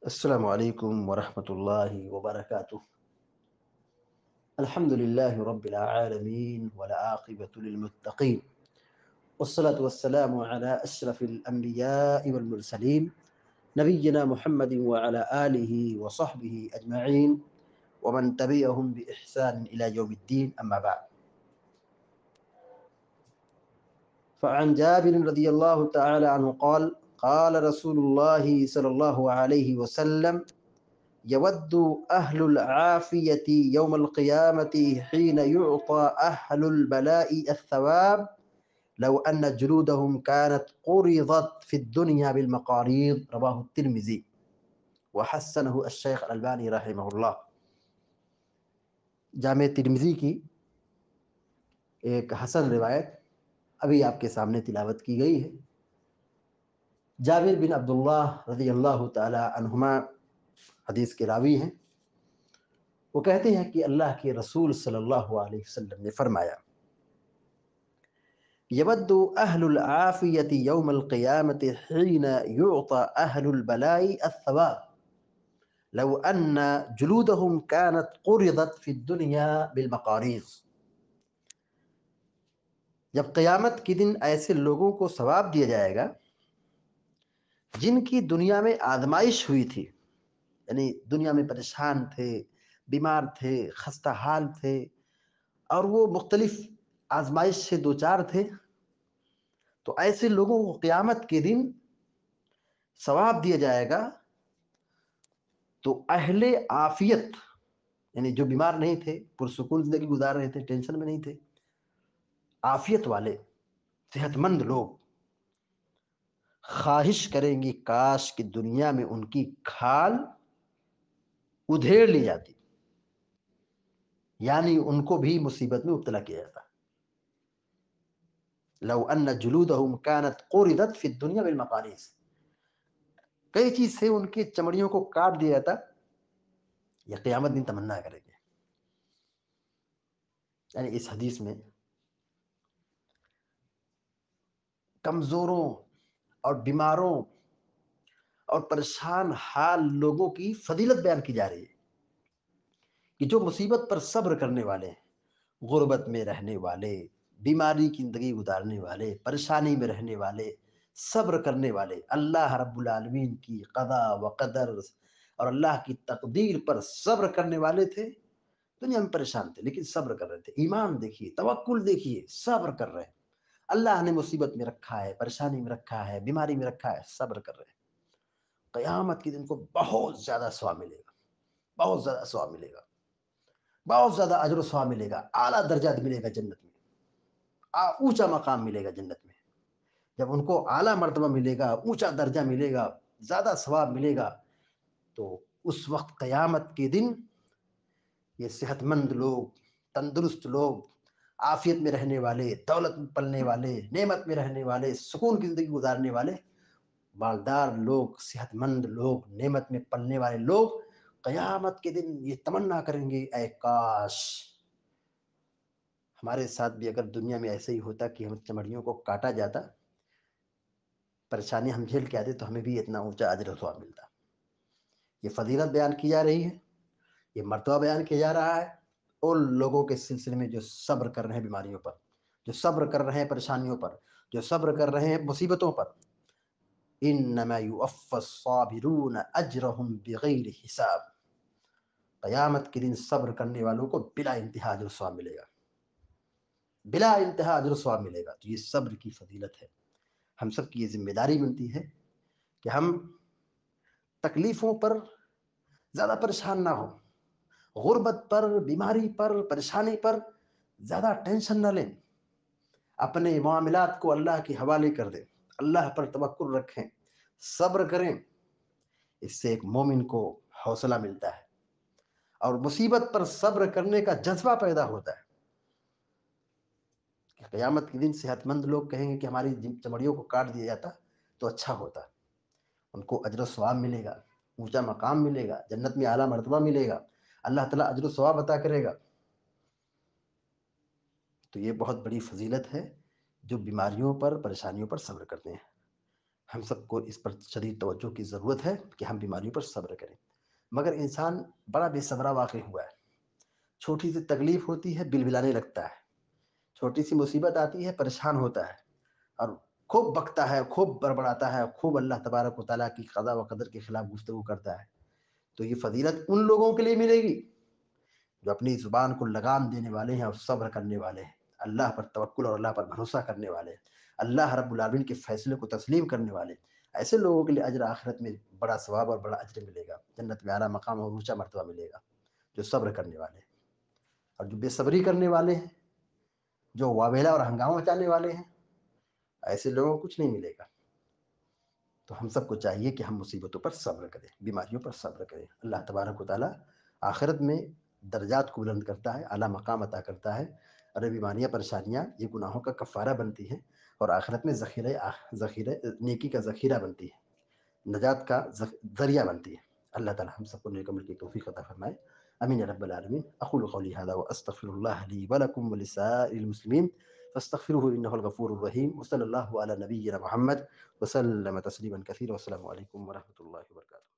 السلام عليكم ورحمة الله وبركاته. الحمد لله رب العالمين والعاقبة للمتقين، والصلاة والسلام على أشرف الأنبياء والمرسلين نبينا محمد وعلى آله وصحبه أجمعين ومن تبعهم بإحسان إلى يوم الدين، أما بعد. فعن جابر رضي الله تعالى عنه قال قال رسول الله صلى الله عليه وسلم: يود أهل العافية يوم القيامة حين يعطى أهل البلاء الثواب لو أن جلودهم كانت قرضت في الدنيا بالمقاريض. رواه الترمذي وحسنه الشيخ الألباني رحمه الله۔ جامع ترمذی کی ایک حسن روایت ابھی آپ کے سامنے تلاوت کی گئی ہے۔ جابر بن عبداللہ رضی اللہ تعالی عنہما حدیث کے راوی ہیں۔ وہ کہتے ہیں کہ اللہ کے رسول صلی اللہ علیہ وسلم نے فرمایا: یود اہل العافیت یوم القیامت حین یعطى اہل البلاء الثواب لو ان جلودهم كانت قرضت في الدنيا بالمقاريض۔ جب قیامت کے دن ایسے لوگوں کو ثواب دیا جائے گا جن کی دنیا میں آزمائش ہوئی تھی، یعنی دنیا میں پریشان تھے، بیمار تھے، خستہ حال تھے، اور وہ مختلف آزمائش سے دوچار تھے، تو ایسے لوگوں کو قیامت کے دن ثواب دیا جائے گا تو اہل عافیت، یعنی جو بیمار نہیں تھے، پرسکون زندگی گزار رہے تھے، ٹینشن میں نہیں تھے، عافیت والے صحت مند لوگ خواہش کریں گی کاش کہ دنیا میں ان کی کھال ادھیڑ لی جاتی، یعنی ان کو بھی مصیبت میں مبتلا کیا جاتا۔ لو ان جلودهم كانت قرضت في الدنيا بالمقاريض، کئی چیز سے ان کی چمڑیوں کو کاٹ دیا جاتا، یا قیامت دن تمنا کریں گے۔ یعنی اس حدیث میں کمزوروں اور بیماروں اور پریشان حال لوگوں کی فضیلت بیان کی جا رہی ہے کہ جو مصیبت پر صبر کرنے والے ہیں، غربت میں رہنے والے، بیماری کی زندگی گزارنے والے، پریشانی میں رہنے والے، صبر کرنے والے، اللہ رب العالمین کی قضا و قدر اور اللہ کی تقدیر پر صبر کرنے والے تھے۔ دنیا میں پریشان تھے لیکن صبر کر رہے تھے، ایمان دیکھیے، توکل دیکھیے، صبر کر رہے ہیں۔ اللہ نے مصیبت میں رکھا ہے، پریشانی میں رکھا ہے، بیماری میں رکھا ہے، صبر کر رہے ہیں، قیامت کے دن کو بہت زیادہ ثواب ملے گا، بہت زیادہ ثواب ملے گا، بہت زیادہ اجر و ثواب ملے گا، اعلیٰ درجات ملے گا جنت میں، اونچا مقام ملے گا جنت میں۔ جب ان کو اعلیٰ مرتبہ ملے گا، اونچا درجہ ملے گا، زیادہ ثواب ملے گا، تو اس وقت قیامت کے دن یہ صحت مند لوگ، تندرست لوگ، عافیت میں رہنے والے، دولت میں پلنے والے، نعمت میں رہنے والے، سکون کی زندگی گزارنے والے، مالدار لوگ، صحت مند لوگ، نعمت میں پلنے والے لوگ قیامت کے دن یہ تمنا کریں گے اے کاش ہمارے ساتھ بھی اگر دنیا میں ایسے ہی ہوتا کہ ہم چمڑیوں کو کاٹا جاتا، پریشانی ہم جھیل کے آتے، تو ہمیں بھی اتنا اونچا اجر و ثواب ملتا۔ یہ فضیلت بیان کی جا رہی ہے، یہ مرتبہ بیان کیا جا رہا ہے ان لوگوں کے سلسلے میں جو صبر کر رہے ہیں بیماریوں پر، جو صبر کر رہے ہیں پریشانیوں پر، جو صبر کر رہے ہیں مصیبتوں پر۔ انما یوفی الصابرون اجرهم بغیر حساب، قیامت کے دن صبر کرنے والوں کو بلا انتہا اجر و ثواب ملے گا، بلا انتہا اجر و ثواب ملے گا۔ تو یہ صبر کی فضیلت ہے۔ ہم سب کی یہ ذمہ داری بنتی ہے کہ ہم تکلیفوں پر زیادہ پریشان نہ ہوں، غربت پر، بیماری پر، پریشانی پر زیادہ ٹینشن نہ لیں، اپنے معاملات کو اللہ کے حوالے کر دیں، اللہ پر توکل رکھیں، صبر کریں۔ اس سے ایک مومن کو حوصلہ ملتا ہے اور مصیبت پر صبر کرنے کا جذبہ پیدا ہوتا ہے کہ قیامت کے دن صحت مند لوگ کہیں گے کہ ہماری چمڑیوں کو کاٹ دیا جاتا تو اچھا ہوتا، ان کو اجر و ثواب ملے گا، اونچا مقام ملے گا، جنت میں اعلیٰ مرتبہ ملے گا، اللہ تعالیٰ اجر و ثواب عطا کرے گا۔ تو یہ بہت بڑی فضیلت ہے جو بیماریوں پر، پریشانیوں پر صبر کرتے ہیں۔ ہم سب کو اس پر شدید توجہ کی ضرورت ہے کہ ہم بیماریوں پر صبر کریں. مگر انسان بڑا بے صبرا واقع ہوا ہے. چھوٹی سی تکلیف ہوتی ہے بل بلانے لگتا ہے، چھوٹی سی مصیبت آتی ہے پریشان ہوتا ہے، اور خوب بکتا ہے، خوب بڑبڑاتا ہے، خوب اللہ تبارک و تعالیٰ کی قضا و قدر کے خلاف گفتگو کرتا ہے. تو یہ فضیلت ان لوگوں کے لیے ملے گی جو اپنی زبان کو لگام دینے والے ہیں اور صبر کرنے والے ہیں، اللہ پر توکل اور اللہ پر بھروسہ کرنے والے ہیں، اللہ رب العالمین کے فیصلے کو تسلیم کرنے والے ہیں. ایسے لوگوں کے لیے اجر آخرت میں بڑا ثواب اور بڑا اجر ملے گا، جنت میں اعلیٰ مقام اور اونچا مرتبہ ملے گا. جو صبر کرنے والے ہیں. اور جو بے صبری کرنے والے ہیں، جو واویلا اور ہنگامہ مچانے والے ہیں، ایسے لوگوں کو کچھ نہیں ملے گا. تو ہم سب کو چاہیے کہ ہم مصیبتوں پر صبر کریں، بیماریوں پر صبر کریں. اللہ تبارک و تعالیٰ آخرت میں درجات کو بلند کرتا ہے، اعلیٰ مقام عطا کرتا ہے، اور یہ بیماریاں پریشانیاں یہ گناہوں کا کفارہ بنتی ہیں، اور آخرت میں ذخیرہ نیکی کا ذخیرہ بنتی ہے، نجات کا ذریعہ بنتی ہے. اللہ تعالیٰ ہم سب کو نیک عمل کی توفیق عطا فرمائے. امین یا رب العالمین. اقول قولی هذا واستغفر الله لي ولكم ولسائر المسلمين فاستغفروه انه الغفور الرحيم. وصلى الله على نبينا محمد وسلم تسليما كثيرا. والسلام عليكم ورحمة الله وبركاته.